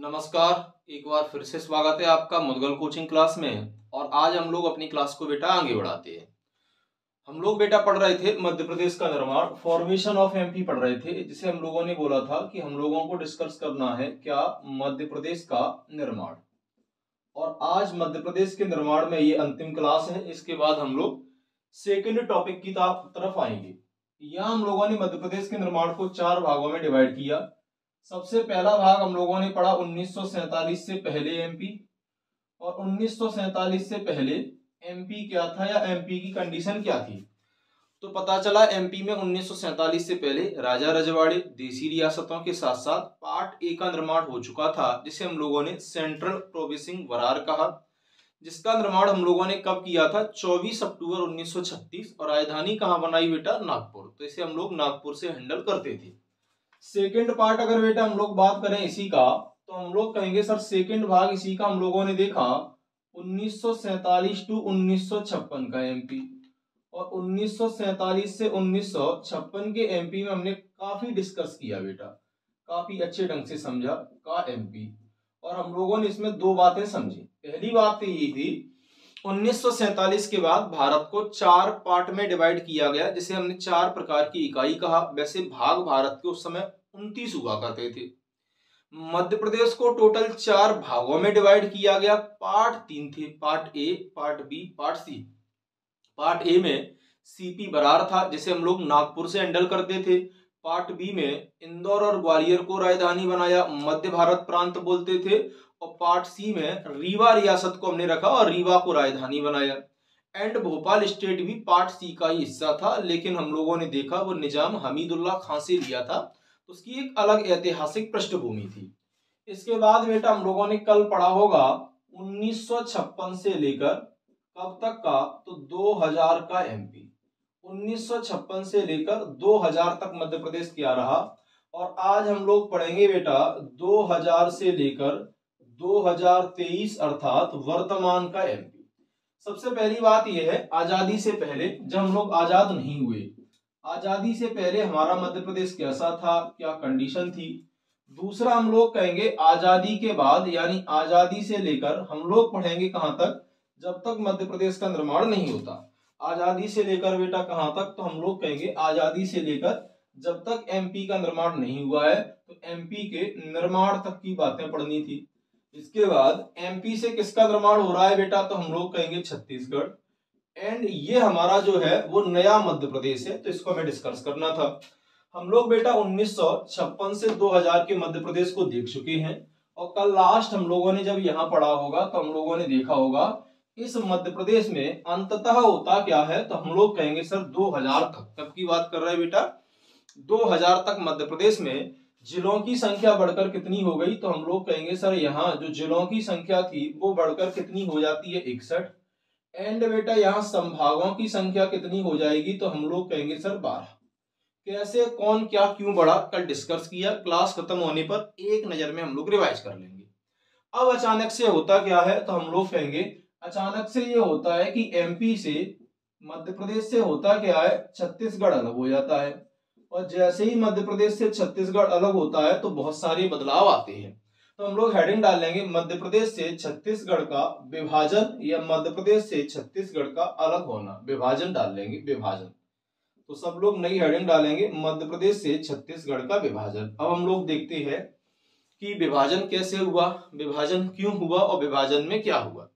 नमस्कार। एक बार फिर से स्वागत है आपका मुदगल कोचिंग क्लास में। और आज हम लोग अपनी क्लास को बेटा आगे बढ़ाते हैं। हम लोग बेटा पढ़ रहे थे मध्य प्रदेश का निर्माण, फॉर्मेशन ऑफ एमपी पढ़ रहे थे, जिसे हम लोगों ने बोला था कि हम लोगों को डिस्कस करना है क्या, मध्य प्रदेश का निर्माण। और आज मध्य प्रदेश के निर्माण में ये अंतिम क्लास है। इसके बाद हम लोग सेकेंड टॉपिक की तरफ आएंगे। यहाँ हम लोगों ने मध्य प्रदेश के निर्माण को 4 भागों में डिवाइड किया। सबसे पहला भाग हम लोगों ने पढ़ा 1947 से पहले एमपी, और 1947 से पहले एमपी क्या था या एमपी की कंडीशन क्या थी। तो पता चला एमपी में 1947 से पहले राजा रजवाड़े देसी रियासतों के साथ साथ पार्ट ए का निर्माण हो चुका था, जिसे हम लोगों ने सेंट्रल प्रोविंसिंग वरार कहा, जिसका निर्माण हम लोगों ने कब किया था, 24 अक्टूबर 1936। और राजधानी कहाँ बनाई बेटा, नागपुर। तो इसे हम लोग नागपुर से हैंडल करते थे। सेकेंड पार्ट अगर बेटा हम लोग बात करें इसी का, तो हम लोग कहेंगे सर सेकेंड भाग इसी का हम लोगों ने देखा 1947 टू 1956 का एमपी। और 1947 से 1956 के एमपी में हमने काफी डिस्कस किया बेटा, काफी अच्छे ढंग से समझा का एमपी। और हम लोगों ने इसमें 2 बातें समझी। पहली बात तो ये थी 1947 के बाद भारत को 4 पार्ट में डिवाइड किया गया, जिसे हमने 4 प्रकार की इकाई कहा। वैसे भाग भारत के उस समय 29 हुआ करते थे। मध्य प्रदेश को टोटल 4 भागों में डिवाइड किया गया। पार्ट 3 थे, part A, part B, part C. Part A में सीपी बरार था, जिसे हम लोग नागपुर से हैंडल करते थे। पार्ट बी में इंदौर और ग्वालियर को राजधानी बनाया, मध्य भारत प्रांत बोलते थे। और पार्ट सी में रीवा रियासत को हमने रखा और रीवा को राजधानी बनाया। एंड भोपाल स्टेट भी पार्ट सी का ही हिस्सा था, लेकिन हम लोगों ने देखा वो निजाम हमीदुल्ला खां से लिया था, उसकी एक अलग ऐतिहासिक पृष्ठभूमि थी। इसके बाद बेटा हम लोगों ने कल पढ़ा होगा 1956 से लेकर कब तक का, तो 2000 का एमपी। 1956 से लेकर 2000 तक मध्य प्रदेश क्या रहा। और आज हम लोग पढ़ेंगे बेटा 2000 से लेकर 2023 अर्थात वर्तमान का एमपी। सबसे पहली बात यह है, आजादी से पहले जब हम लोग आजाद नहीं हुए, आजादी से पहले हमारा मध्य प्रदेश कैसा था, क्या कंडीशन थी। दूसरा हम लोग कहेंगे आजादी के बाद, यानी आजादी से लेकर हम लोग पढ़ेंगे कहां तक, जब तक मध्य प्रदेश का निर्माण नहीं होता। आजादी से लेकर बेटा कहां तक, तो हम लोग कहेंगे आजादी से लेकर जब तक एमपी का निर्माण नहीं हुआ है, तो एमपी के निर्माण तक की बातें पढ़नी थी। इसके बाद एमपी से किसका निर्माण हो रहा है बेटा, तो हम लोग कहेंगे छत्तीसगढ़। एंड ये हमारा जो है वो नया मध्य प्रदेश है, तो इसको हमें डिस्कस करना था। हम लोग बेटा 1956 से 2000 के मध्य प्रदेश को देख चुके हैं। और कल लास्ट हम लोगों ने जब यहाँ पढ़ा होगा तो हम लोगों ने देखा होगा इस मध्य प्रदेश में अंततः होता क्या है, तो हम लोग कहेंगे सर 2000 तक। कब की बात कर रहे हैं बेटा, 2000 तक मध्य प्रदेश में जिलों की संख्या बढ़कर कितनी हो गई, तो हम लोग कहेंगे सर यहाँ जो जिलों की संख्या थी वो बढ़कर कितनी हो जाती है, 61। एंड बेटा यहाँ संभागों की संख्या कितनी हो जाएगी, तो हम लोग कहेंगे सर 12। कैसे, कौन, क्या, क्यों बढ़ा, कल डिस्कस किया। क्लास खत्म होने पर एक नजर में हम लोग रिवाइज कर लेंगे। अब अचानक से होता क्या है, तो हम लोग कहेंगे अचानक से ये होता है कि एमपी से, मध्य प्रदेश से होता क्या है, छत्तीसगढ़ अलग हो जाता है। और जैसे ही मध्य प्रदेश से छत्तीसगढ़ अलग होता है तो बहुत सारे बदलाव आते हैं। तो हम लोग हेडिंग डालेंगे मध्य प्रदेश से छत्तीसगढ़ का विभाजन, या मध्य प्रदेश से छत्तीसगढ़ का अलग होना, विभाजन डाल लेंगे, विभाजन। तो सब लोग नई हेडिंग डालेंगे मध्य प्रदेश से छत्तीसगढ़ का विभाजन। अब हम लोग देखते हैं कि विभाजन कैसे हुआ, विभाजन क्यों हुआ और विभाजन में क्या हुआ।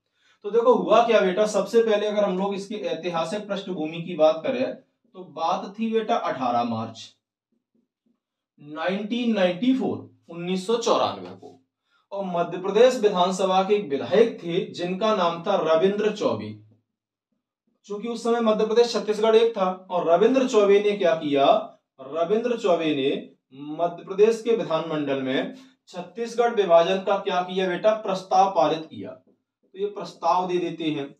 तो देखो हुआ क्या बेटा, सबसे पहले अगर हम लोग इसकी ऐतिहासिक पृष्ठभूमि की बात करें तो बात थी बेटा 18 मार्च 1994 को। और मध्य प्रदेश विधानसभा के एक विधायक थे जिनका नाम था रविंद्र चौबे। चूंकि उस समय मध्य प्रदेश छत्तीसगढ़ एक था, और रविंद्र चौबे ने क्या किया, रविंद्र चौबे ने मध्य प्रदेश के विधानमंडल में छत्तीसगढ़ विभाजन का क्या किया बेटा, प्रस्ताव पारित किया। तो ये प्रस्ताव दे देते हैं।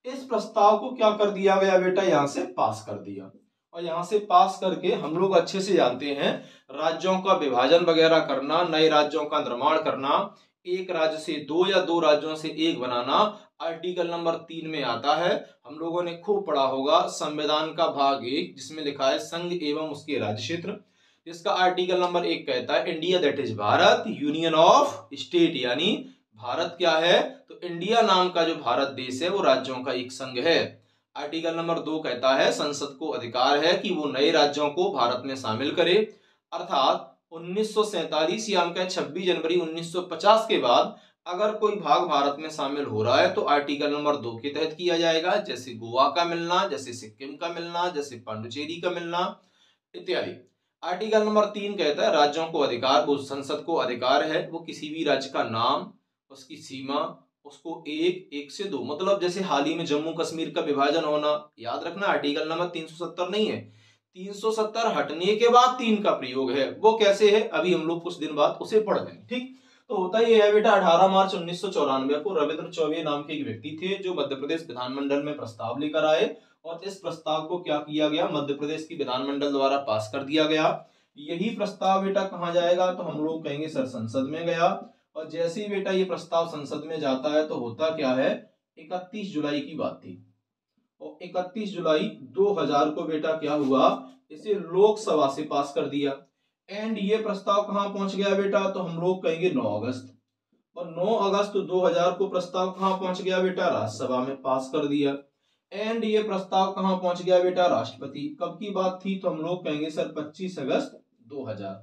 इस प्रस्ताव को क्या कर दिया गया बेटा, यहां से पास कर दिया। और यहां से पास करके हम लोग अच्छे से जानते हैं राज्यों का विभाजन वगैरह करना, नए राज्यों का निर्माण करना, एक राज्य से 2 या 2 राज्यों से 1 बनाना, आर्टिकल नंबर 3 में आता है। हम लोगों ने खूब पढ़ा होगा संविधान का भाग 1, जिसमें लिखा है संघ एवं उसके राज्य क्षेत्र। इसका आर्टिकल नंबर 1 कहता है India that is Bharat union of state, यानी भारत क्या है, तो इंडिया नाम का जो भारत देश है वो राज्यों का एक संघ है। आर्टिकल नंबर 2 कहता है संसद को अधिकार है कि वो नए राज्यों को भारत में शामिल करे, अर्थात 1947 या हम कहें 26 जनवरी 1950 के बाद अगर कोई भाग भारत में शामिल हो रहा है तो आर्टिकल नंबर 2 के तहत किया जाएगा, जैसे गोवा का मिलना, जैसे सिक्किम का मिलना, जैसे पांडुचेरी का मिलना इत्यादि। आर्टिकल नंबर 3 कहता है राज्यों को अधिकार, वो संसद को अधिकार है वो किसी भी राज्य का नाम, उसकी सीमा, उसको एक से 2, मतलब जैसे हाल ही में जम्मू कश्मीर का विभाजन होना, याद रखना आर्टिकल नंबर 370 नहीं है, 370 हटने के बाद 3 का प्रयोग है। वो कैसे है अभी हम लोग कुछ दिन बाद उसे पढ़ लेंगे, ठीक। तो होता ये है बेटा, 18 मार्च 1994 को रविंद्र चौबे नाम के एक व्यक्ति थे जो मध्य प्रदेश विधानमंडल में प्रस्ताव लेकर आए और इस प्रस्ताव को क्या किया गया, मध्य प्रदेश की विधानमंडल द्वारा पास कर दिया गया। यही प्रस्ताव बेटा कहाँ जाएगा, तो हम लोग कहेंगे सर संसद में गया, और जैसे ही बेटा ये प्रस्ताव संसद में जाता है तो होता क्या है, 31 जुलाई की बात थी, और 31 जुलाई 2000 को बेटा क्या हुआ, इसे लोकसभा से पास कर दिया। एंड ये प्रस्ताव कहां पहुंच गया बेटा, तो हम लोग कहेंगे 9 अगस्त, और 9 अगस्त 2000 को प्रस्ताव कहां पहुंच गया बेटा, राज्यसभा में पास कर दिया। एंड ये प्रस्ताव कहां पहुंच गया बेटा, राष्ट्रपति। कब की बात थी, तो हम लोग कहेंगे सर 25 अगस्त 2000,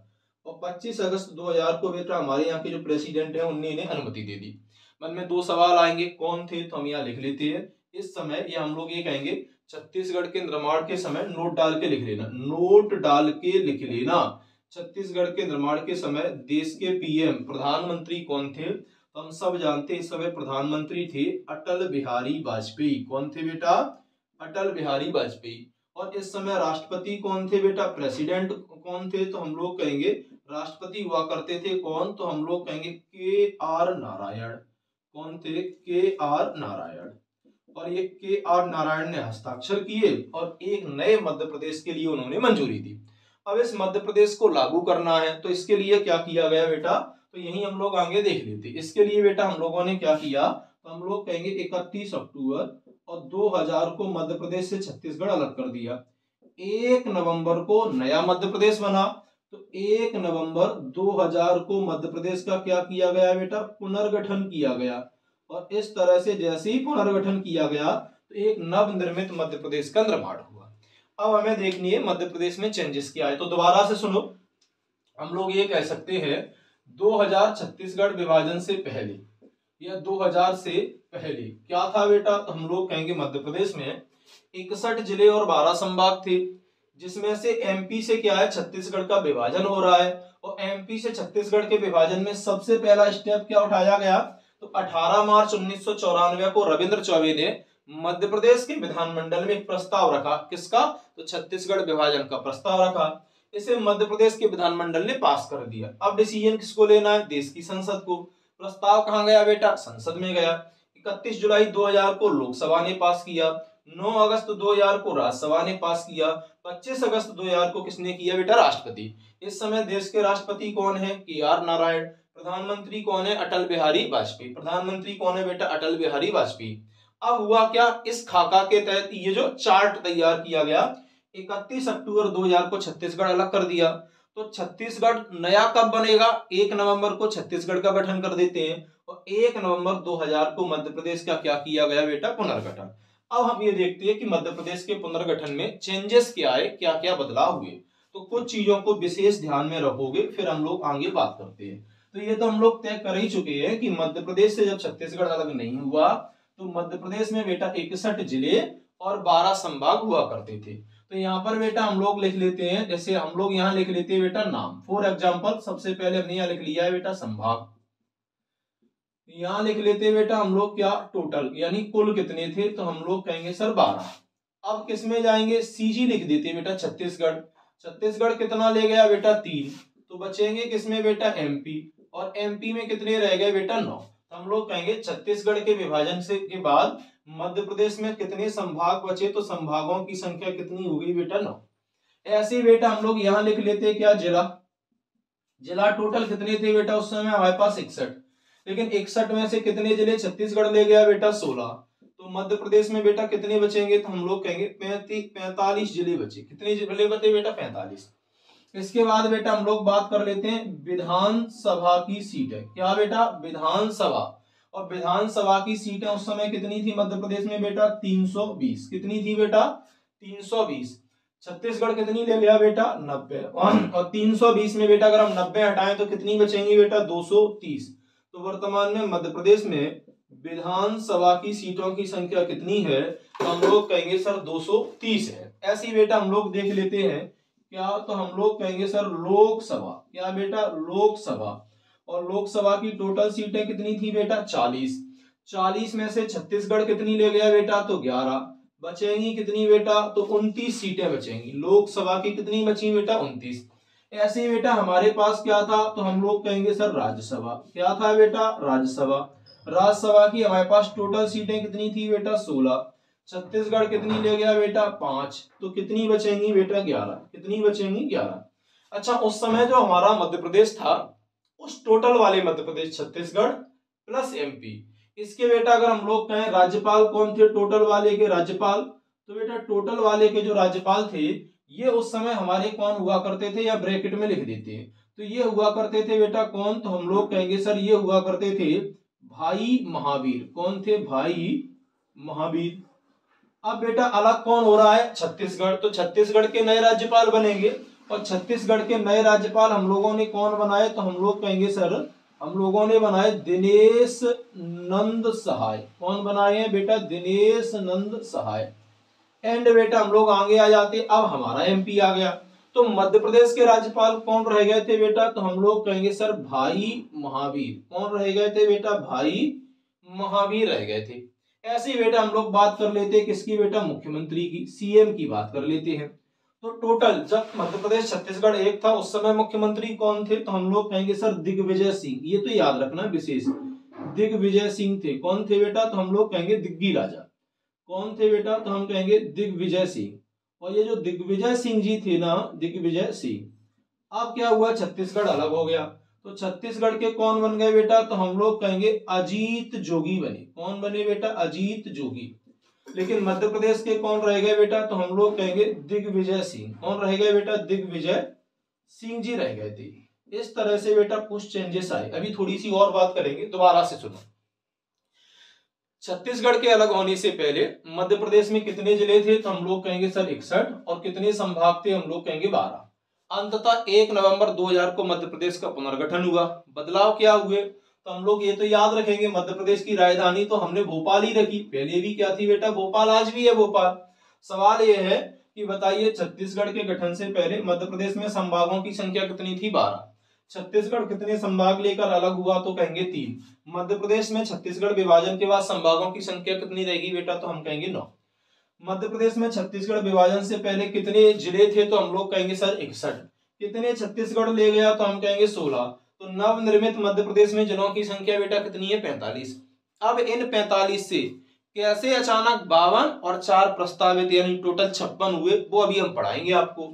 और 25 अगस्त 2000 को बेटा हमारे यहाँ के जो प्रेसिडेंट है उन्होंने इन्हें अनुमति दे दी। मन में 2 सवाल आएंगे, कौन थे, तो हम यहाँ लिख लेते हैं। इस समय ये हम लोग ये कहेंगे छत्तीसगढ़ के निर्माण के समय, नोट डाल के लिख लेना, नोट डाल के लिख लेना, छत्तीसगढ़ के निर्माण के समय देश के पीएम प्रधानमंत्री कौन थे, तो हम सब जानते हैं इस समय प्रधानमंत्री थे अटल बिहारी वाजपेयी। कौन थे बेटा, अटल बिहारी वाजपेयी। और इस समय राष्ट्रपति कौन थे बेटा, प्रेसिडेंट कौन थे, तो हम लोग कहेंगे राष्ट्रपति हुआ करते थे कौन, तो हम लोग कहेंगे के.आर. नारायण। कौन थे, के.आर. नारायण। और ये के.आर. नारायण ने हस्ताक्षर किए और एक नए मध्य प्रदेश के लिए उन्होंने मंजूरी दी। अब इस मध्य प्रदेश को लागू करना है तो इसके लिए क्या किया गया बेटा, तो यही हम लोग आगे देख लेते। इसके लिए बेटा हम लोगों ने क्या किया, तो हम लोग कहेंगे 31 अक्टूबर और 2000 को मध्य प्रदेश से छत्तीसगढ़ अलग कर दिया। 1 नवंबर को नया मध्य प्रदेश बना, तो 1 नवंबर 2000 को मध्य प्रदेश का क्या किया गया बेटा, पुनर्गठन किया गया। और इस तरह से जैसे ही पुनर्गठन किया गया तो एक नवनिर्मित मध्य प्रदेश का निर्माण हुआ। अब हमें देखनी है मध्य प्रदेश में चेंजेस क्या है, तो दोबारा से सुनो। हम लोग ये कह सकते हैं 2000 छत्तीसगढ़ विभाजन से पहले या 2000 से पहले क्या था बेटा, तो हम लोग कहेंगे मध्य प्रदेश में 61 जिले और 12 संभाग थे, जिसमें से एमपी से क्या है, छत्तीसगढ़ का विभाजन हो रहा है। और एमपी से छत्तीसगढ़ के विभाजन में सबसे पहला स्टेप क्या उठाया गया, तो 18 मार्च 1994 को रविंद्र चौबे ने मध्य प्रदेश के विधानमंडल में एक प्रस्ताव रखा। किसका, तो छत्तीसगढ़ विभाजन का प्रस्ताव रखा। इसे मध्य प्रदेश के विधानमंडल ने पास कर दिया। अब डिसीजन किसको लेना है, देश की संसद को। प्रस्ताव कहां गया बेटा, संसद में गया। 31 जुलाई 2000 को लोकसभा ने पास किया, 9 अगस्त 2000 को राज्यसभा ने पास किया, 25 अगस्त 2000 को किसने किया बेटा, राष्ट्रपति। इस समय देश के राष्ट्रपति कौन है, के.आर. नारायण। प्रधानमंत्री कौन है, अटल बिहारी वाजपेयी। प्रधानमंत्री कौन है बेटा, अटल बिहारी वाजपेयी। अब हुआ क्या, इस खाका के तहत ये जो चार्ट तैयार किया गया, 31 अक्टूबर 2000 को छत्तीसगढ़ अलग कर दिया। तो छत्तीसगढ़ नया कब बनेगा, 1 नवंबर को छत्तीसगढ़ का गठन कर देते हैं, और 1 नवंबर 2000 को मध्य प्रदेश का क्या किया गया बेटा, पुनर्गठन। अब हम ये देखते हैं कि मध्य प्रदेश के पुनर्गठन में चेंजेस क्या आए, क्या क्या बदलाव हुए। तो कुछ चीजों को विशेष ध्यान में रखोगे, फिर हम लोग आगे बात करते हैं। तो ये तो हम लोग तय कर ही चुके हैं कि मध्य प्रदेश से जब छत्तीसगढ़ अलग नहीं हुआ तो मध्य प्रदेश में बेटा 61 जिले और 12 संभाग हुआ करते थे। तो यहाँ पर बेटा हम लोग लिख लेते हैं, जैसे हम लोग यहाँ लिख लेते हैं बेटा नाम। फॉर एग्जाम्पल सबसे पहले हमने यहाँ लिख लिया है बेटा संभाग, यहाँ लिख लेते हैं बेटा हम लोग क्या, टोटल यानी कुल कितने थे, तो हम लोग कहेंगे सर 12। अब किस में जाएंगे, सीजी लिख देते हैं बेटा छत्तीसगढ़। छत्तीसगढ़ कितना ले गया बेटा, 3, तो बचेंगे किसमें बेटा, एमपी। और एमपी में कितने रह गए बेटा, 9। तो हम लोग कहेंगे छत्तीसगढ़ के विभाजन से के बाद मध्य प्रदेश में कितने संभाग बचे, तो संभागों की संख्या कितनी हो गई बेटा, 9। ऐसे बेटा हम लोग यहाँ लिख लेते हैं क्या, जिला। जिला टोटल कितने थे बेटा उस समय हमारे पास 61, लेकिन 61 में से कितने जिले छत्तीसगढ़ ले गया बेटा, 16। तो मध्य प्रदेश में बेटा कितने बचेंगे, तो हम लोग कहेंगे 45 जिले बचे। कितने जिले बचे बेटा, 45। इसके बाद बेटा हम लोग बात कर लेते हैं विधानसभा की सीटें। क्या बेटा? विधानसभा। और विधानसभा की सीटें उस समय कितनी थी मध्य प्रदेश में बेटा? 320। कितनी थी बेटा? 320। छत्तीसगढ़ कितनी ले गया बेटा? 90। और 320 में बेटा अगर हम 90 हटाएं तो कितनी बचेंगी बेटा? 230। तो वर्तमान में मध्य प्रदेश में विधानसभा की सीटों की संख्या कितनी है? तो हम लोग कहेंगे सर 230 है। ऐसी बेटा हम लोग देख लेते हैं क्या, तो हम लोग कहेंगे सर लोकसभा। क्या बेटा? लोकसभा। और लोकसभा की टोटल सीटें कितनी थी बेटा? 40। 40 में से छत्तीसगढ़ कितनी ले गया बेटा? तो 11। बचेंगी कितनी बेटा? तो 29 सीटें बचेंगी। लोकसभा की कितनी बची बेटा? 29। ऐसे ही बेटा हमारे पास क्या था? तो हम लोग कहेंगे सर राज्यसभा। क्या था बेटा? राज्यसभा। राज्यसभा की हमारे पास टोटल सीटें कितनी थी बेटा? 16। छत्तीसगढ़ कितनी ले गया बेटा? 5। तो कितनी बचेंगी बेटा? 11। कितनी बचेंगी? 11। अच्छा, उस समय जो हमारा मध्य प्रदेश था, उस टोटल वाले मध्य प्रदेश छत्तीसगढ़ प्लस एमपी, इसके बेटा अगर हम लोग कहें राज्यपाल कौन थे टोटल वाले के? राज्यपाल। तो बेटा टोटल वाले के जो राज्यपाल थे ये उस समय हमारे कौन हुआ करते थे, या ब्रैकेट में लिख देते हैं तो ये हुआ करते थे बेटा कौन? तो हम लोग कहेंगे सर ये हुआ करते थे भाई महावीर। कौन थे? भाई महावीर। अब बेटा अलग कौन हो रहा है? छत्तीसगढ़। तो छत्तीसगढ़ के नए राज्यपाल बनेंगे, और छत्तीसगढ़ के नए राज्यपाल हम लोगों ने कौन बनाए? तो हम लोग कहेंगे सर हम लोगों ने बनाए दिनेश नंद सहाय। कौन बनाए हैं बेटा? दिनेश नंद सहाय। एंड बेटा हम लोग आगे आ जाते, अब हमारा एमपी आ गया। तो मध्य प्रदेश के राज्यपाल कौन रह गए थे बेटा? तो हम लोग कहेंगे सर भाई महावीर। कौन रह गए थे बेटा? भाई महावीर रह गए थे। ऐसे ही बेटा हम लोग बात कर लेते हैं किसकी बेटा? मुख्यमंत्री की, सीएम की बात कर लेते हैं। तो टोटल जब मध्य प्रदेश छत्तीसगढ़ एक था उस समय मुख्यमंत्री कौन थे? तो हम लोग कहेंगे सर दिग्विजय सिंह। ये तो याद रखना विशेष, दिग्विजय सिंह थे। कौन थे बेटा? तो हम लोग कहेंगे दिग्गी राजा। कौन थे बेटा? तो हम कहेंगे दिग्विजय सिंह। और ये जो दिग्विजय सिंह जी थे ना, दिग्विजय सिंह, अब क्या हुआ? छत्तीसगढ़ अलग हो गया। तो छत्तीसगढ़ के कौन बन गए बेटा? तो हम लोग कहेंगे अजीत जोगी बने। कौन बने बेटा? अजीत जोगी। लेकिन मध्य प्रदेश के कौन रह गए बेटा? तो हम लोग कहेंगे दिग्विजय सिंह। कौन रह गए बेटा? दिग्विजय सिंह जी रह गए थे। इस तरह से बेटा कुछ चेंजेस आए। अभी थोड़ी सी और बात करेंगे, दोबारा से सुनो। छत्तीसगढ़ के अलग होने से पहले मध्य प्रदेश में कितने जिले थे? तो हम लोग कहेंगे सर 61। और कितने संभाग थे? हम लोग कहेंगे 12। अंततः 1 नवंबर 2000 को मध्य प्रदेश का पुनर्गठन हुआ। बदलाव क्या हुए? तो हम लोग ये तो याद रखेंगे मध्य प्रदेश की राजधानी तो हमने भोपाल ही रखी। पहले भी क्या थी बेटा? भोपाल। आज भी है भोपाल। सवाल ये है कि बताइए छत्तीसगढ़ के गठन से पहले मध्य प्रदेश में संभागों की संख्या कितनी थी? 12। छत्तीसगढ़ कितने संभाग लेकर अलग हुआ? तो कहेंगे 3। मध्य प्रदेश में छत्तीसगढ़ विभाजन के बाद संभागों की संख्या कितनी रहेगी बेटा? तो हम कहेंगे 9। मध्य प्रदेश में छत्तीसगढ़ विभाजन से पहले कितने जिले थे? तो हम लोग कहेंगे सर 61। कितने छत्तीसगढ़ ले गया? तो हम कहेंगे 16। तो नवनिर्मित मध्य प्रदेश में जिलों की संख्या बेटा कितनी है? 45। अब इन 45 से कैसे अचानक 52 और 4 प्रस्तावित यानी टोटल 56 हुए, वो अभी हम पढ़ाएंगे आपको।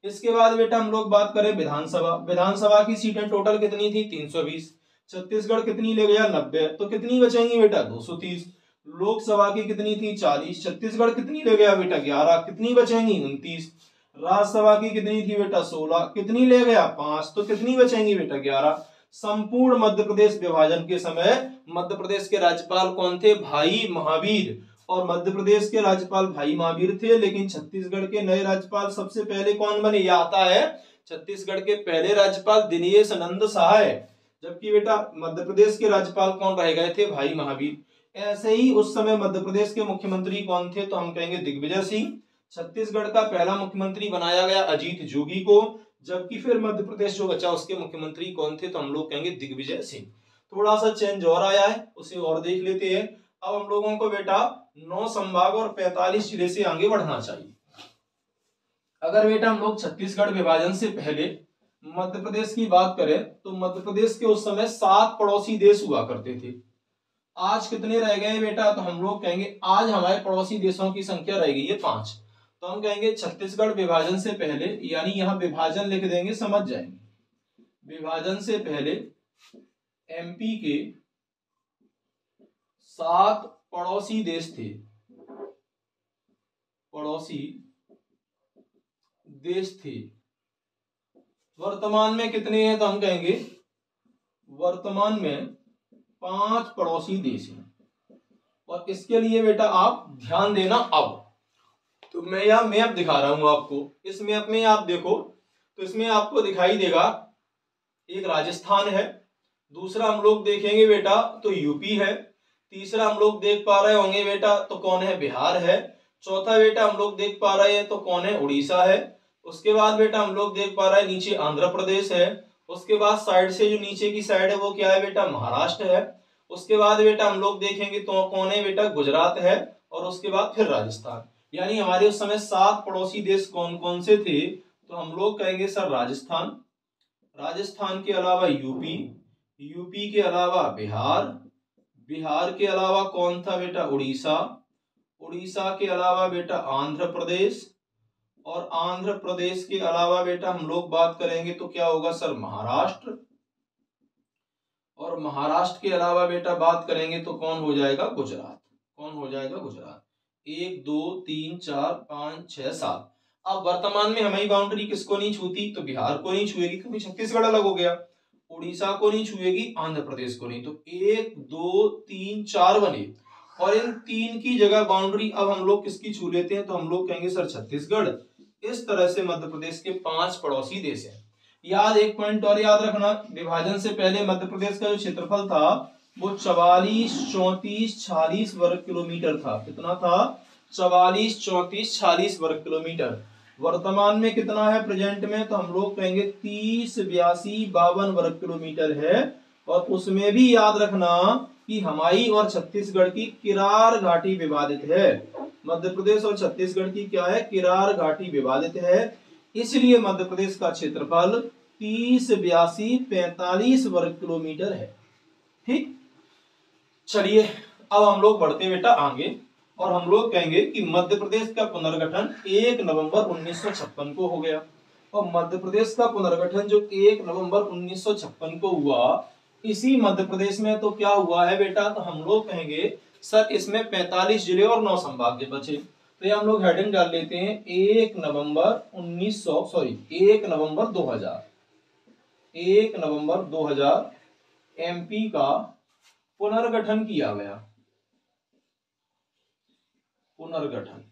इसके बाद बेटा हम लोग बात करें विधानसभा। विधानसभा की सीटें टोटल कितनी थी? 320। छत्तीसगढ़ कितनी ले गया? 90। तो कितनी बचेंगी बेटा? 230। लोकसभा की कितनी थी? 40। छत्तीसगढ़ कितनी ले गया बेटा? 11। कितनी बचेंगी? 29। राज्यसभा की कितनी थी बेटा? 16। कितनी ले गया? 5। तो कितनी बचेंगी बेटा? 11। संपूर्ण मध्य प्रदेश विभाजन के समय मध्य प्रदेश के राज्यपाल कौन थे? भाई महावीर। और मध्य प्रदेश के राज्यपाल भाई महावीर थे, लेकिन छत्तीसगढ़ के नए राज्यपाल सबसे पहले कौन बने? यह आता है छत्तीसगढ़ के पहले राज्यपाल दिनेश नंद सहाय, जबकि बेटा मध्य प्रदेश के राज्यपाल कौन रह गए थे? भाई महावीर। ऐसे ही उस समय मध्य प्रदेश के मुख्यमंत्री कौन थे? तो हम कहेंगे दिग्विजय सिंह। छत्तीसगढ़ का पहला मुख्यमंत्री बनाया गया अजीत जोगी को, जबकि फिर मध्य प्रदेश जो बचा उसके मुख्यमंत्री कौन थे? तो हम लोग कहेंगे दिग्विजय सिंह। थोड़ा सा चेंज और आया है, उसे और देख लेते हैं। अब हम लोगों को बेटा 9 संभाग और 45 जिले से आगे बढ़ना चाहिए। अगर बेटा हम लोग छत्तीसगढ़ विभाजन से पहले मध्य प्रदेश की बात करें तो मध्य प्रदेश के उस समय 7 पड़ोसी देश हुआ करते थे। आज कितने रह गए बेटा? तो हम लोग कहेंगे आज हमारे पड़ोसी देशों की संख्या रह गई है 5। तो हम कहेंगे छत्तीसगढ़ विभाजन से पहले, यानी यहां विभाजन लिख देंगे, समझ जाएंगे। विभाजन से पहले एमपी के 7 पड़ोसी देश थे। पड़ोसी देश थे। वर्तमान में कितने हैं, तो हम कहेंगे वर्तमान में 5 पड़ोसी देश हैं। और इसके लिए बेटा आप ध्यान देना। अब तो मैं यहाँ मैप दिखा रहा हूं आपको। इस मैप में आप देखो तो इसमें आपको दिखाई देगा एक राजस्थान है, दूसरा हम लोग देखेंगे बेटा तो यूपी है, तीसरा हम लोग देख पा रहे होंगे बेटा तो कौन है, बिहार है, चौथा बेटा हम लोग देख पा रहे हैं तो कौन है, उड़ीसा है। उसके बाद बेटा हम लोग देख पा रहे हैं नीचे आंध्र प्रदेश है। उसके बाद साइड से जो नीचे की साइड है वो क्या है बेटा, महाराष्ट्र है। उसके बाद बेटा हम लोग देखेंगे तो कौन है बेटा, गुजरात है। और उसके बाद फिर राजस्थान। यानी हमारे उस समय 7 पड़ोसी देश कौन कौन से थे, तो हम लोग कहेंगे सर राजस्थान, राजस्थान के अलावा यूपी, यूपी के अलावा बिहार, बिहार के अलावा कौन था बेटा, उड़ीसा, उड़ीसा के अलावा बेटा आंध्र प्रदेश, और आंध्र प्रदेश के अलावा बेटा हम लोग बात करेंगे तो क्या होगा सर, महाराष्ट्र, और महाराष्ट्र के अलावा बेटा बात करेंगे तो कौन हो जाएगा, गुजरात। कौन हो जाएगा, गुजरात। 1 2 3 4 5 6 7। अब वर्तमान में हमारी बाउंड्री किसको नहीं छूती, तो बिहार को नहीं छुएगी क्योंकि छत्तीसगढ़ अलग हो गया, उड़ीसा को नहीं छुएगी, आंध्र प्रदेश को नहीं। तो 1 2 3 4 बने। और इन 3 की जगह बाउंड्री अब हम लोग किसकी छू लेते हैं, तो हम लोग कहेंगे सर छत्तीसगढ़। इस तरह से मध्य प्रदेश के 5 पड़ोसी देश हैं। याद एक पॉइंट और याद रखना, विभाजन से पहले मध्य प्रदेश का जो क्षेत्रफल था वो 44 34 46 वर्ग किलोमीटर था। कितना था, 44 34 46 वर्ग किलोमीटर। वर्तमान में कितना है प्रेजेंट में, तो हम लोग कहेंगे 30 82 52 वर्ग किलोमीटर है। और उसमें भी याद रखना कि हमारी और छत्तीसगढ़ की किरार घाटी विवादित है। मध्य प्रदेश और छत्तीसगढ़ की क्या है, किरार घाटी विवादित है। इसलिए मध्य प्रदेश का क्षेत्रफल 30 82 45 वर्ग किलोमीटर है। ठीक, चलिए अब हम लोग बढ़ते बेटा आगे, और हम लोग कहेंगे कि मध्य प्रदेश का पुनर्गठन 1 नवंबर 1956 को हो गया। और मध्य प्रदेश का पुनर्गठन जो 1 नवंबर 1956 को हुआ, इसी मध्य प्रदेश में तो क्या हुआ है बेटा, तो हम लोग कहेंगे सर इसमें 45 जिले और 9 संभाग बचे। तो ये हम लोग हेडिंग डाल लेते हैं 1 नवंबर 2000 1 नवंबर 2000 एमपी का पुनर्गठन किया गया। पुनर्गठन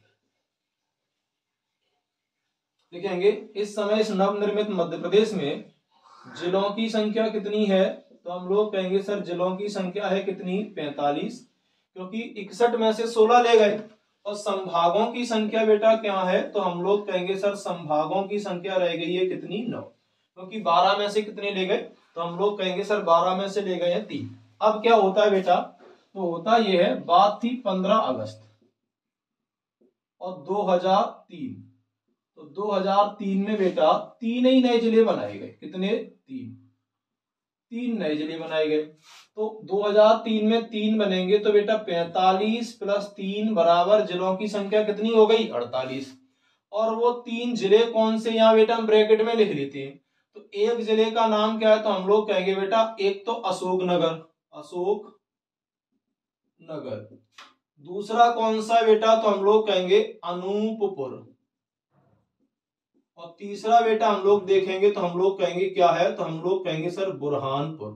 देखेंगे इस समय इस नवनिर्मित मध्य प्रदेश में जिलों की संख्या कितनी है, तो हम लोग कहेंगे सर जिलों की संख्या है कितनी, 45, क्योंकि 61 में से 16 ले गए। और संभागों की संख्या बेटा क्या है, तो हम लोग कहेंगे सर संभागों की संख्या रह गई है कितनी, 9, क्योंकि 12 में से कितने ले गए, तो हम लोग कहेंगे सर 12 में से ले गए हैं 3। अब क्या होता है बेटा, तो होता यह है, बात थी 15 अगस्त और 2003। तो 2003 में बेटा 3 ही नए जिले बनाए गए। कितने, 3 नए जिले बनाए गए। तो 2003 में 3 बनेंगे तो बेटा 45 + 3 बराबर जिलों की संख्या कितनी हो गई, 48। और वो 3 जिले कौन से, यहाँ बेटा हम ब्रैकेट में लिख लेते हैं। तो एक जिले का नाम क्या है, तो हम लोग कहेंगे बेटा एक तो अशोकनगर, अशोकनगर। दूसरा कौन सा है बेटा, तो हम लोग कहेंगे अनूपपुर। और तीसरा बेटा हम लोग देखेंगे तो हम लोग कहेंगे क्या है, तो हम लोग कहेंगे सर बुरहानपुर।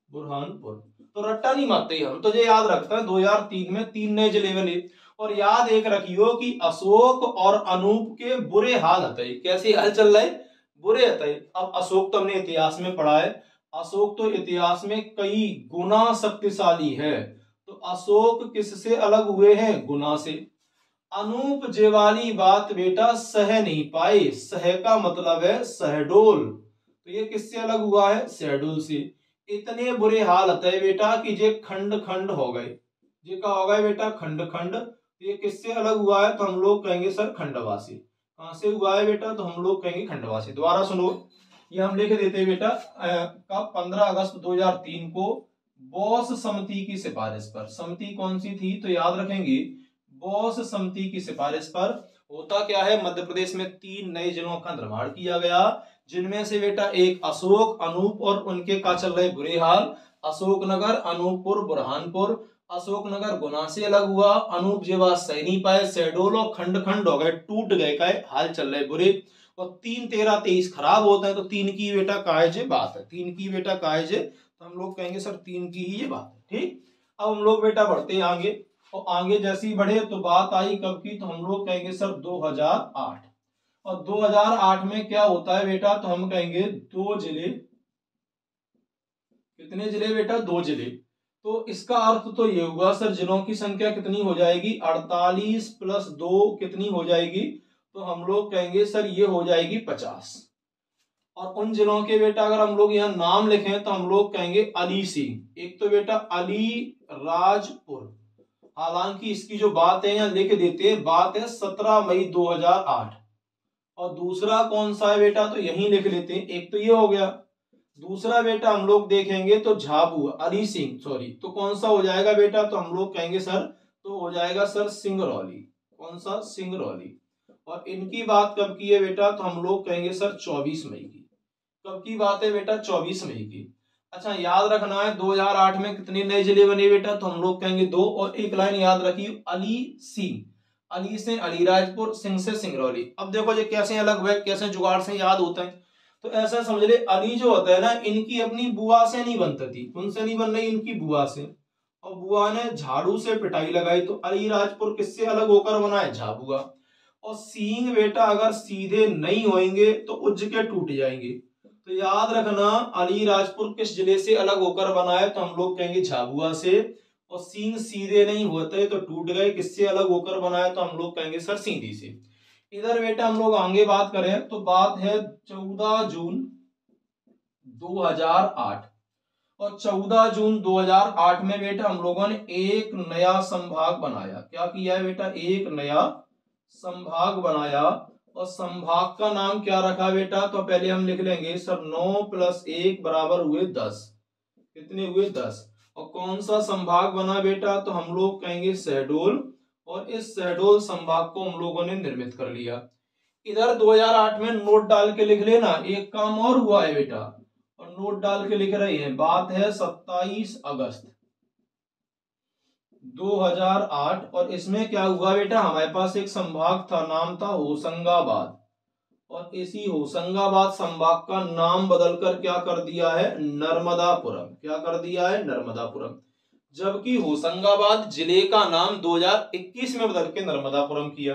बुरहानपुर। तो रट्टा नहीं मारते हम, तो ये याद रखता है 2003 में 3 नए जिले बने। और याद एक रखियो कि अशोक और अनूप के बुरे हाल होते। कैसे हाल चल रहे, बुरे होते। अब अशोक तो हमने इतिहास में पढ़ा है, अशोक तो इतिहास में कई गुना शक्तिशाली है। तो अशोक किससे अलग हुए हैं, गुना से। अनूप जे वाली बात बेटा सह नहीं पाए, सह का मतलब है शहडोल, तो ये किससे अलग हुआ है, शहडोल से। इतने बुरे हाल है बेटा कि जे खंड खंड हो गए। ये क्या हो गए बेटा, खंड खंड। तो ये किससे अलग हुआ है, तो हम लोग कहेंगे सर खंडवा से। कहां से हुआ है बेटा, तो हम लोग कहेंगे खंडवा से। दोबारा सुनो, ये हम लिख देते हैं बेटा का 15 अगस्त 2003 को बोस समिति की सिफारिश पर। समिति कौन सी थी, तो याद रखेंगे बोस समिति की सिफारिश पर। होता क्या है, मध्य प्रदेश में 3 नए जिलों का निर्माण किया गया, जिनमें से बेटा एक अशोक, अनूप और उनके का चल रहे बुरे हाल। अशोकनगर, अनूपपुर, बुरहानपुर। अशोकनगर गुना से अलग हुआ, अनूप जेवा सह नहीं पाए, शहडोल और खंड खंड हो गए, टूट गए, का हाल चल रहे बुरे। और 3 13 23 खराब होता है, तो 3 की बेटा कायज बात है, 3 की बेटा कायज, तो हम लोग कहेंगे सर 3 की ही ये बात है। ठीक, अब हम लोग बेटा बढ़ते हैं आगे, और आगे जैसे ही बढ़े तो बात आई कब की, तो हम लोग कहेंगे सर 2008, और 2008 में क्या होता है बेटा, तो हम कहेंगे 2 जिले, कितने जिले बेटा, 2 जिले। तो इसका अर्थ तो ये हुआ सर जिलों की संख्या कितनी हो जाएगी, 48 प्लस 2 कितनी हो जाएगी, तो हम लोग कहेंगे सर ये हो जाएगी 50। और उन जिलों के बेटा अगर हम लोग यहाँ नाम लिखें तो हम लोग कहेंगे अली सिंह, एक तो बेटा अली राजपुर, हालांकि इसकी जो बात है यहाँ लिख देते हैं, बात है 17 मई 2008, और दूसरा कौन सा है बेटा, तो यही लिख लेते हैं, एक तो ये हो गया, दूसरा बेटा हम लोग देखेंगे तो झाबुआ, अली सिंह सॉरी, तो कौन सा हो जाएगा बेटा, तो हम लोग कहेंगे सर, तो हो जाएगा सर सिंगरौली, कौन सा, सिंगरौली। और इनकी बात कब की है बेटा, तो हम लोग कहेंगे सर 24 मई की, कब की बात है बेटा, 24 मई की। अच्छा याद रखना है 2008 में कितने नए जिले बने बेटा, तो हम लोग कहेंगे 2, और एक लाइन याद रखिए, अली सिंह, अली से अलीराजपुर, सिंह से सिंगरौली। अब देखो ये कैसे अलग हुए, कैसे जुगाड़ से याद होता है, तो ऐसा समझ ले, अली जो होता है ना, इनकी अपनी बुआ से नहीं बनती थी, उनसे नहीं बन रही, इनकी बुआ से, और बुआ ने झाड़ू से पिटाई लगाई, तो अलीराजपुर किससे अलग होकर बना है, झाबुआ। और सींग बेटा अगर सीधे नहीं होंगे तो उज्ज के टूट जाएंगे, तो याद रखना अलीराजपुर किस जिले से अलग होकर बना है, तो हम लोग कहेंगे झाबुआ से। और सींग सीधे नहीं होते तो टूट गए, किससे अलग होकर बना है, तो हम लोग कहेंगे सर सींधी से। इधर बेटा हम लोग आगे बात करें तो बात है 14 जून 2008, और 14 जून 2008 में बेटा हम लोगों ने एक नया संभाग बनाया, क्या किया है बेटा, एक नया संभाग बनाया, और संभाग का नाम क्या रखा बेटा, तो पहले हम लिख लेंगे सर 9 प्लस 1 बराबर हुए 10, कितने हुए 10। और कौन सा संभाग बना बेटा, तो हम लोग कहेंगे शहडोल, और इस शहडोल संभाग को हम लोगों ने निर्मित कर लिया। इधर 2008 में नोट डाल के लिख लेना, एक काम और हुआ है बेटा, और नोट डाल के लिख रहे हैं, बात है 27 अगस्त 2008, और इसमें क्या हुआ बेटा, हमारे पास एक संभाग था, नाम था होशंगाबाद, और इसी होशंगाबाद संभाग का नाम बदलकर क्या कर दिया है, नर्मदापुरम, क्या कर दिया है, नर्मदापुरम। जबकि होशंगाबाद जिले का नाम 2021 में बदल के नर्मदापुरम किया।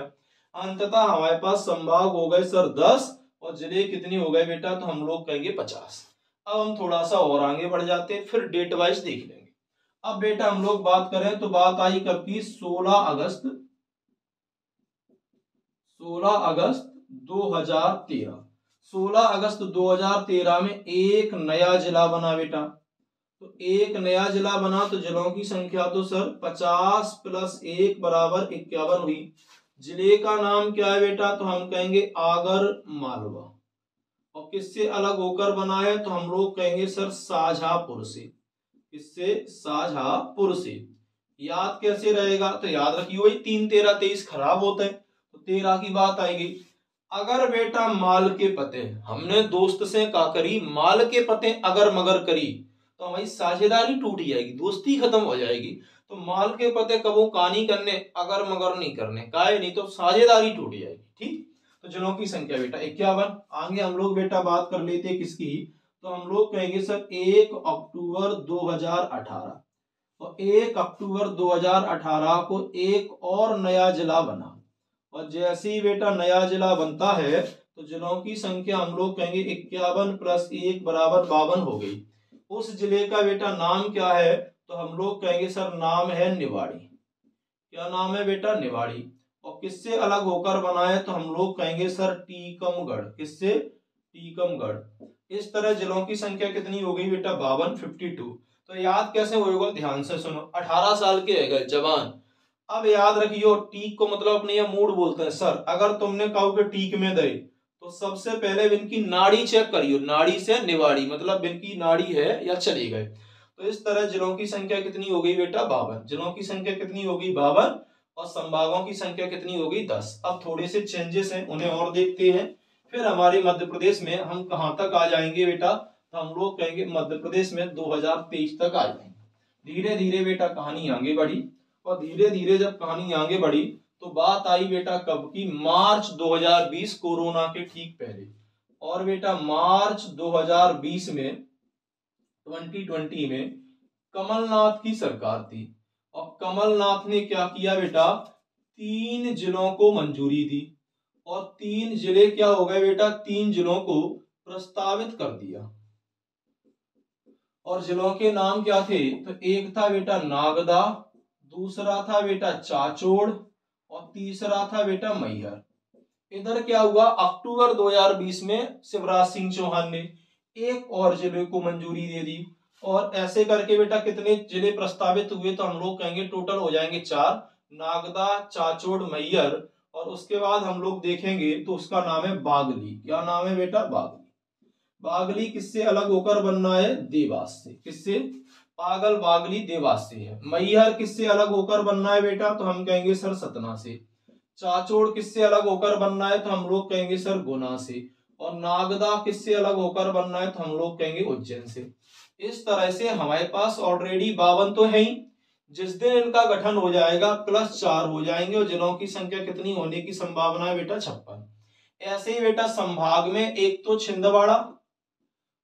अंततः हमारे पास संभाग हो गए सर 10, और जिले कितने हो गए बेटा, तो हम लोग कहेंगे 50। अब हम थोड़ा सा और आगे बढ़ जाते हैं, फिर डेट वाइज देख लेंगे। अब बेटा हम लोग बात करें तो बात आई कब की, 16 अगस्त 2013। 16 अगस्त 2013 में एक नया जिला बना बेटा, तो एक नया जिला बना, तो जिलों की संख्या तो सर 50 प्लस 1 बराबर 51 हुई। जिले का नाम क्या है बेटा, तो हम कहेंगे आगर मालवा, और किससे अलग होकर बना है, तो हम लोग कहेंगे सर शाहजहांपुर से, किससे, शाहजहांपुर से। याद कैसे रहेगा, तो याद रखिए वही 3 13 23 खराब होते हैं, तो 13 की बात आएगी। अगर बेटा माल के पते, हमने दोस्त से का करी, माल के पते अगर मगर करी, तो हमारी साझेदारी टूट जाएगी, दोस्ती खत्म हो जाएगी। तो माल के पते कबो कहानी करने, अगर मगर नहीं करने, काहे नहीं तो साझेदारी टूट जाएगी। ठीक, तो जिलों की संख्या बेटा 51। आगे हम लोग बेटा बात कर लेते हैं किसकी, तो हम लोग कहेंगे सर 1 अक्टूबर 2018, और 1 अक्टूबर 2018 को एक और नया जिला बना, और जैसे ही बेटा नया जिला बनता है तो जिलों की संख्या हम लोग कहेंगे 51 प्लस 1 बराबर 52 हो गई। उस जिले का बेटा नाम क्या है, तो हम लोग कहेंगे सर नाम है निवाड़ी, क्या नाम है बेटा, निवाड़ी। और किससे अलग होकर बना है, तो हम लोग कहेंगे सर टीकमगढ़, किससे, टीकमगढ़। इस तरह जिलों की संख्या कितनी हो गई बेटा, 52, 52। तो याद कैसे होगा, ध्यान से सुनो, 18 साल के है गए जवान। अब याद रखियो, टीक को मतलब अपने यहाँ मूड बोलते हैं। सर अगर तुमने कहो कि टीक में दे, तो सबसे पहले इनकी नाड़ी चेक करियो, नाड़ी से निवाड़ी मतलब इनकी नाड़ी है या चले गए। तो इस तरह जिलों की संख्या कितनी हो गई बेटा, 52। जिलों की संख्या कितनी हो गई, 52, और संभागों की संख्या कितनी हो गई, 10। अब थोड़े से चेंजेस हैं, उन्हें और देखते हैं। फिर हमारे मध्य प्रदेश में हम कहां तक आ जाएंगे बेटा, तो हम लोग कहेंगे मध्य प्रदेश में 2023 तक आ जाएंगे। धीरे धीरे बेटा कहानी आगे बढ़ी, और धीरे धीरे जब कहानी आगे बढ़ी तो बात आई बेटा कब की, मार्च 2020, कोरोना के ठीक पहले। और बेटा मार्च 2020 में 2020 में कमलनाथ की सरकार थी और कमलनाथ ने क्या किया बेटा, 3 जिलों को मंजूरी दी और 3 जिले क्या हो गए बेटा, 3 जिलों को प्रस्तावित कर दिया। और जिलों के नाम क्या थे, तो एक था बेटा नागदा, दूसरा था बेटा चाचोड़ और तीसरा था बेटा मैहर। इधर क्या हुआ, अक्टूबर 2020 में शिवराज सिंह चौहान ने एक और जिले को मंजूरी दे दी और ऐसे करके बेटा कितने जिले प्रस्तावित हुए, तो हम लोग कहेंगे टोटल हो जाएंगे 4, नागदा, चाचोड़, मैहर। और उसके बाद हम लोग देखेंगे तो उसका नाम है बागली। क्या नाम है बेटा, बागली। बागली किससे अलग होकर बनना है, देवास से। किससे, पागल बागली देवास से है। मैहर किससे अलग होकर बनना है बेटा, तो हम कहेंगे सर सतना से। चाचोड़ किससे अलग होकर बनना है, तो हम लोग कहेंगे सर गुना से। और नागदा किससे अलग होकर बनना है, तो हम लोग कहेंगे उज्जैन से। इस तरह से हमारे पास ऑलरेडी 52 तो है ही, जिस दिन इनका गठन हो जाएगा प्लस 4 हो जाएंगे और जिलों की संख्या कितनी होने की संभावना है बेटा, 56। ऐसे ही बेटा संभाग में एक तो छिंदवाड़ा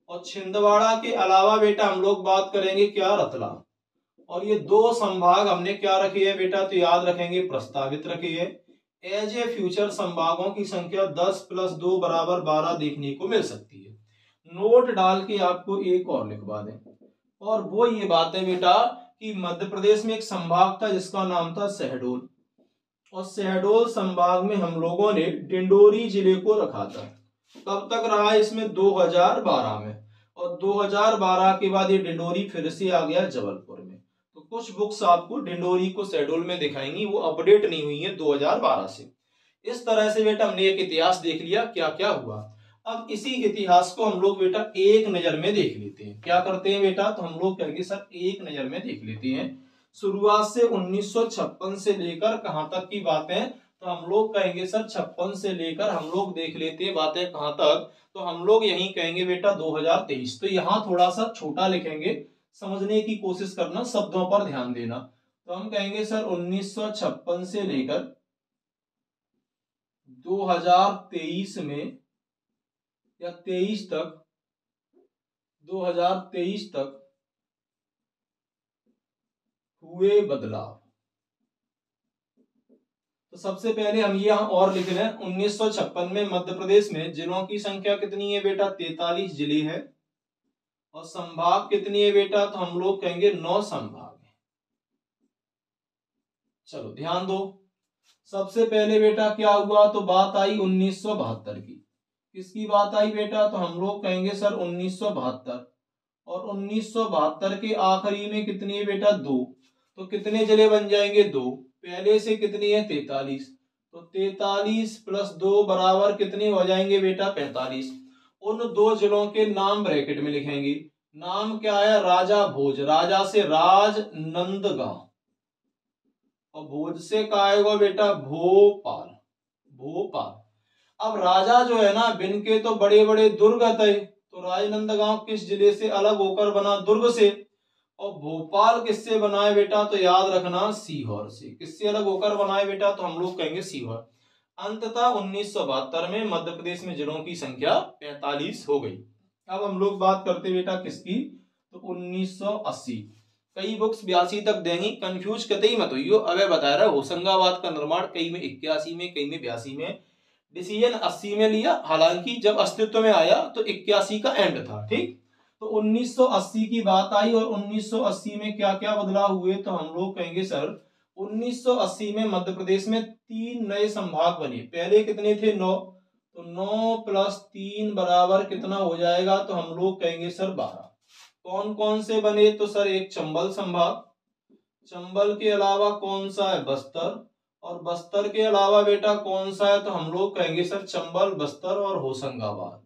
और छिंदवाड़ा के अलावा बेटा हम लोग बात करेंगे क्या, रतलाम। और ये 2 संभाग हमने क्या रखे है बेटा, तो याद रखेंगे प्रस्तावित रखे है। एज ए फ्यूचर संभागों की संख्या 10 + 2 = 12 देखने को मिल सकती है। नोट डाल के आपको एक और लिखवा दें, और वो ये बात है बेटा कि मध्य प्रदेश में एक संभाग था जिसका नाम था शहडोल, और शहडोल संभाग में हम लोगों ने डिंडोरी जिले को रखा था। कब तक रहा इसमें, 2012 में। और 2012 के बाद ये डिंडोरी फिर से आ गया जबलपुर में। तो कुछ बुक्स आपको डिंडोरी को शहडोल में दिखाएंगी, वो अपडेट नहीं हुई है 2012 से। इस तरह से बेटा हमने एक इतिहास देख लिया क्या क्या हुआ। अब इसी इतिहास को हम लोग बेटा एक नजर में देख लेते हैं। क्या करते हैं बेटा, तो हम लोग कहेंगे सर एक नजर में देख लेते हैं। शुरुआत से 1956 से लेकर कहां तक की बातें, तो हम लोग कहेंगे सर 56 से लेकर हम लोग देख लेते हैं बातें कहां तक, तो हम लोग यही कहेंगे बेटा 2023। तो यहां थोड़ा सा छोटा लिखेंगे, समझने की कोशिश करना, शब्दों पर ध्यान देना। तो हम कहेंगे सर 1956 से लेकर 2023 में या 23 तक, 2023 तक हुए बदलाव। तो सबसे पहले हम यहाँ और लिख रहे हैं 1956 में मध्य प्रदेश में जिलों की संख्या कितनी है बेटा, 43 जिले हैं। और संभाग कितनी है बेटा, तो हम लोग कहेंगे 9 संभाग है। चलो ध्यान दो, सबसे पहले बेटा क्या हुआ, तो बात आई 1972 की। किसकी बात आई बेटा, तो हम लोग कहेंगे सर 1972। और 1972 के आखिरी में कितनी है बेटा, 2। तो कितने जिले बन जाएंगे, 2। पहले से कितनी है, 43। तो 43 + 2 = कितने हो जाएंगे बेटा, 45। उन 2 जिलों के नाम ब्रैकेट में लिखेंगे। नाम क्या है, राजा भोज, राजा से राज, नंदगांव, और भोज से क्या आएगा बेटा, भोपाल, भोपाल। अब राजा जो है ना, बिन के तो बड़े बड़े दुर्ग थे, तो राजनंदगांव किस जिले से अलग होकर बना, दुर्ग से। और भोपाल किससे बनाए बेटा, तो याद रखना सीहोर से। किससे अलग होकर बनाए बेटा, तो हम लोग कहेंगे सीहोर। अंततः 1972 में मध्य प्रदेश में जिलों की संख्या 45 हो गई। अब हम लोग बात करते बेटा किसकी, तो 1980। कई बुक्स 82 तक देंगी, कंफ्यूज कतई मत होइयो। अब बता रहा होशंगाबाद का निर्माण कई में 81 में, कई में 82 में, डिसीजन 80 में लिया। हालांकि जब अस्तित्व में आया तो 81 का एंड था, ठीक। तो 1980 की बात आई और 1980 में क्या क्या बदलाव हुए, तो हम लोग कहेंगे सर 1980 में मध्य प्रदेश में 3 नए संभाग बने। पहले कितने थे, 9। तो 9 + 3 = कितना हो जाएगा, तो हम लोग कहेंगे सर 12। कौन कौन से बने, तो सर एक चंबल संभाग, चंबल के अलावा कौन सा है, बस्तर, और बस्तर के अलावा बेटा कौन सा है, तो हम लोग कहेंगे सर चंबल, बस्तर और होशंगाबाद,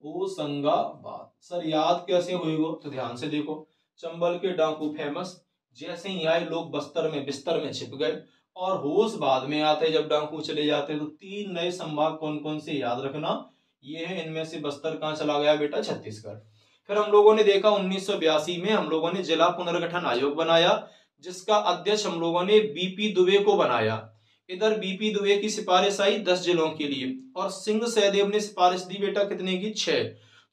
होशंगाबाद। सर याद कैसे होएगा, तो ध्यान से देखो। चंबल के डाकू फेमस, जैसे ही आए लोग बस्तर में बिस्तर में छिप गए, और होश बाद में आते जब डाकू चले जाते। तो 3 नए संभाग कौन कौन से याद रखना, ये है। इनमें से बस्तर कहाँ चला गया बेटा, छत्तीसगढ़। फिर हम लोगों ने देखा 1982 में हम लोगों ने जिला पुनर्गठन आयोग बनाया, जिसका अध्यक्ष हम लोगों ने बीपी दुबे को बनाया। इधर बीपी दुबे की सिफारिश आई 10 जिलों के लिए और सिंह सहदेव ने सिफारिश दी बेटा कितने की 6।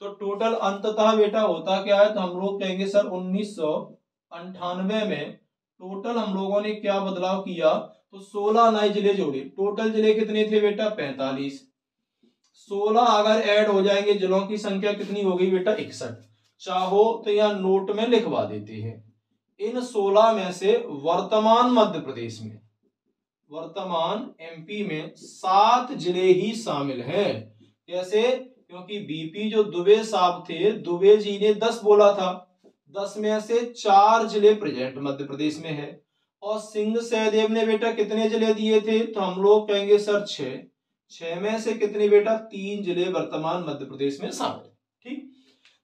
तो टोटल अंततः बेटा होता क्या है, तो हम लोग कहेंगे सर 1998 में टोटल हम लोगों ने क्या बदलाव किया, तो 16 नए जिले जोड़े। टोटल जिले कितने थे बेटा 45। 16 अगर ऐड हो जाएंगे जिलों की संख्या कितनी हो गई बेटा 61। चाहो तो यह नोट में लिखवा देते हैं। इन 16 में से वर्तमान मध्य प्रदेश में, वर्तमान एमपी में 7 जिले ही शामिल हैं। कैसे, क्योंकि बीपी जो दुबे साहब थे, दुबे जी ने 10 बोला था, 10 में से 4 जिले प्रेजेंट मध्य प्रदेश में है। और सिंह सहदेव ने बेटा कितने जिले दिए थे, तो हम लोग कहेंगे सर 6। 6 में से कितने बेटा 3 जिले वर्तमान मध्य प्रदेश में शामिल। ठीक,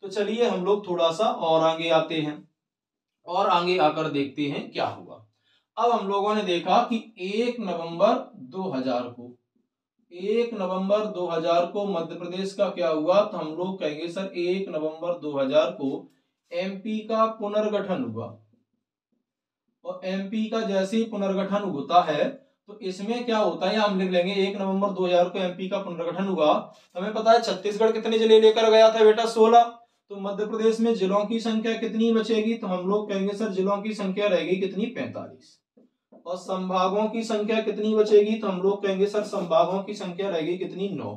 तो चलिए हम लोग थोड़ा सा और आगे आते हैं और आगे आकर देखते हैं क्या हुआ। अब हम लोगों ने देखा कि 1 नवंबर 2000 को मध्य प्रदेश का क्या हुआ, तो हम लोग कहेंगे सर 1 नवंबर 2000 को एमपी का पुनर्गठन हुआ। और एमपी का जैसे ही पुनर्गठन होता है तो इसमें क्या होता है, हम लिख लेंगे 1 नवंबर 2000 को एमपी का पुनर्गठन हुआ। हमें पता है छत्तीसगढ़ कितने जिले लेकर गया था बेटा 16। तो मध्य प्रदेश में जिलों की संख्या कितनी बचेगी, तो हम लोग कहेंगे सर जिलों की संख्या रहेगी कितनी 45। और संभागों की संख्या कितनी बचेगी, तो हम लोग कहेंगे सर संभागों की संख्या रहेगी कितनी 9।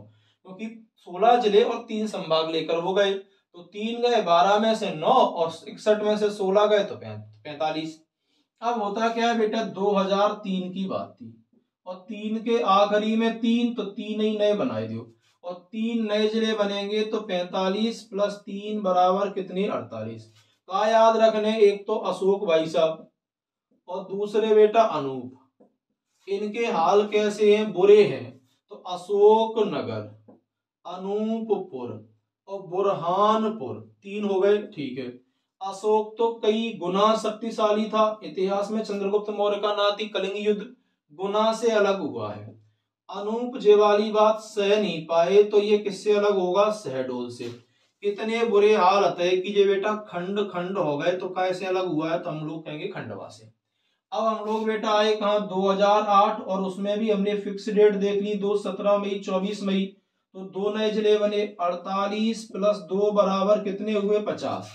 क्योंकि 16 जिले और 3 संभाग लेकर हो गए, तो 3 गए 12 में से 9 और 61 में से 16 गए तो 45। अब होता क्या है बेटा 2003 की बात थी और 3 के आखिरी में 3, तो 3 ही नए बनाए दो और 3 नए जिले बनेंगे तो 45 + 3 बराबर कितने 48। का याद रखने, एक तो अशोक भाई साहब और दूसरे बेटा अनूप। इनके हाल कैसे हैं, बुरे हैं। तो अशोक नगर, अनूपपुर और बुरहानपुर 3 हो गए। ठीक है, अशोक तो कई गुना शक्तिशाली था, इतिहास में चंद्रगुप्त मौर्य का नाती कलिंग युद्ध गुना से अलग हुआ है। अनूप जे वाली बात सह नहीं पाए तो ये किससे अलग होगा, शहडोल से। इतने बुरे हालत है कि ये बेटा खंड खंड हो गए, तो कैसे अलग हुआ है, तो हम लोग कहेंगे खंडवा से। अब हम लोग बेटा आए कहा 2008 और उसमें भी हमने फिक्स डेट देख ली 2 17 मई 24 मई। तो 2 नए जिले बने, 48 + 2 बराबर कितने हुए 50।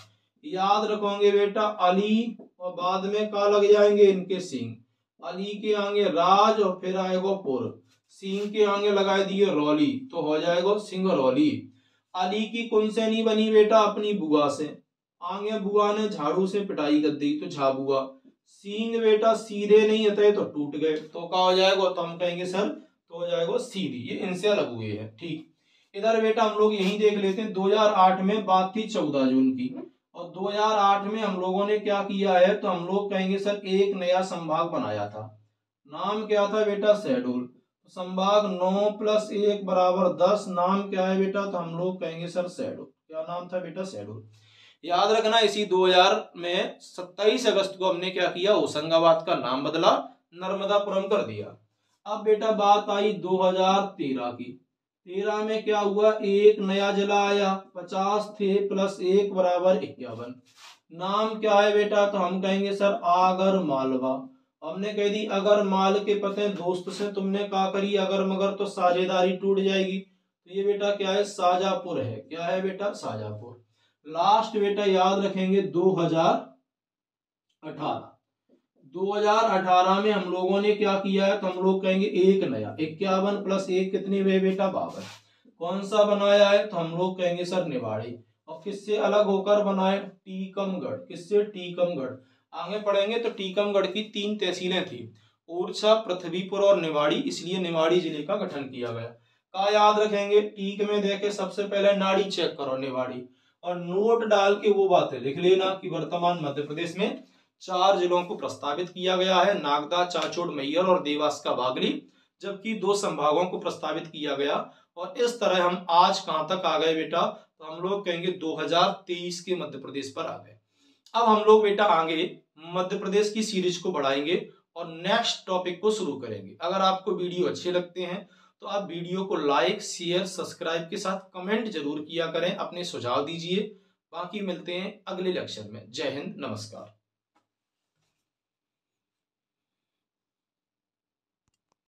याद रखोगे बेटा अली और बाद में का लग जाएंगे इनके सिंह। अली के आगे राज और फिर आएगा पुर, सिंह के आगे लगाए दिए रौली, तो हो जाएगा सिंगरौली। अली की कौन से नहीं बनी बेटा, अपनी बुआ से। आगे बुआ ने झाड़ू से पिटाई कर दी तो झाबुआ। सींग बेटा सीधे नहीं होते तो टूट गए, तो क्या हो जाएगा, तो हम कहेंगे सर तो हो जाएगा सीधी। ये इनसे अलग हुए हैं। ठीक, इधर बेटा हम लोग यही देख लेते हैं। 2008 में बात थी 14 जून की और 2008 में हम लोगों ने क्या किया है, तो हम लोग कहेंगे सर एक नया संभाग बनाया था। नाम क्या था बेटा, शहडोल। संभाग 9 + 1 बराबर 10। नाम क्या है बेटा, तो हम लोग कहेंगे सर शहडोल। क्या नाम था बेटा, शहडोल। याद रखना इसी 2000 में 27 अगस्त को हमने क्या किया, होशंगाबाद का नाम बदला, नर्मदापुरम कर दिया। अब बेटा बात आई 2013 की। 13 में क्या हुआ, एक नया जिला आया, 50 थे + 1 बराबर 51। नाम क्या है बेटा, तो हम कहेंगे सर आगर मालवा। हमने कह दी अगर माल के पते दोस्त से तुमने क्या करी अगर मगर तो साझेदारी टूट जाएगी। तो ये बेटा क्या है, शाजापुर है। क्या है बेटा, शाजापुर। लास्ट बेटा याद रखेंगे 2018 में हम लोगों ने क्या किया है, तो हम लोग कहेंगे एक नया 51 + 1 कितने हुए बेटा 52। कौन सा बनाया है, तो हम लोग कहेंगे सर निवाड़ी। और किससे अलग होकर बनाए, टीकमगढ़। किससे, टीकमगढ़। आगे पढ़ेंगे तो टीकमगढ़ की 3 तहसीलें थी, ओरछा, पृथ्वीपुर और निवाड़ी, इसलिए निवाड़ी जिले का गठन किया गया। का याद रखेंगे, टीक में देखे सबसे पहले नाड़ी चेक करो निवाड़ी और नोट डाल के वो बातें लिख लेना कि वर्तमान मध्य प्रदेश में 4 जिलों को प्रस्तावित किया गया है, नागदा, चाचोड़, मैयर और देवास का बागली, जबकि 2 संभागों को प्रस्तावित किया गया। और इस तरह हम आज कहां तक आ गए बेटा, तो हम लोग कहेंगे 2023 के मध्य प्रदेश पर आ गए। अब हम लोग बेटा आगे मध्य प्रदेश की सीरीज को बढ़ाएंगे और नेक्स्ट टॉपिक को शुरू करेंगे। अगर आपको वीडियो अच्छे लगते हैं तो आप वीडियो को लाइक, शेयर, सब्सक्राइब के साथ कमेंट जरूर किया करें, अपने सुझाव दीजिए। बाकी मिलते हैं अगले लेक्चर में। जय हिंद, नमस्कार।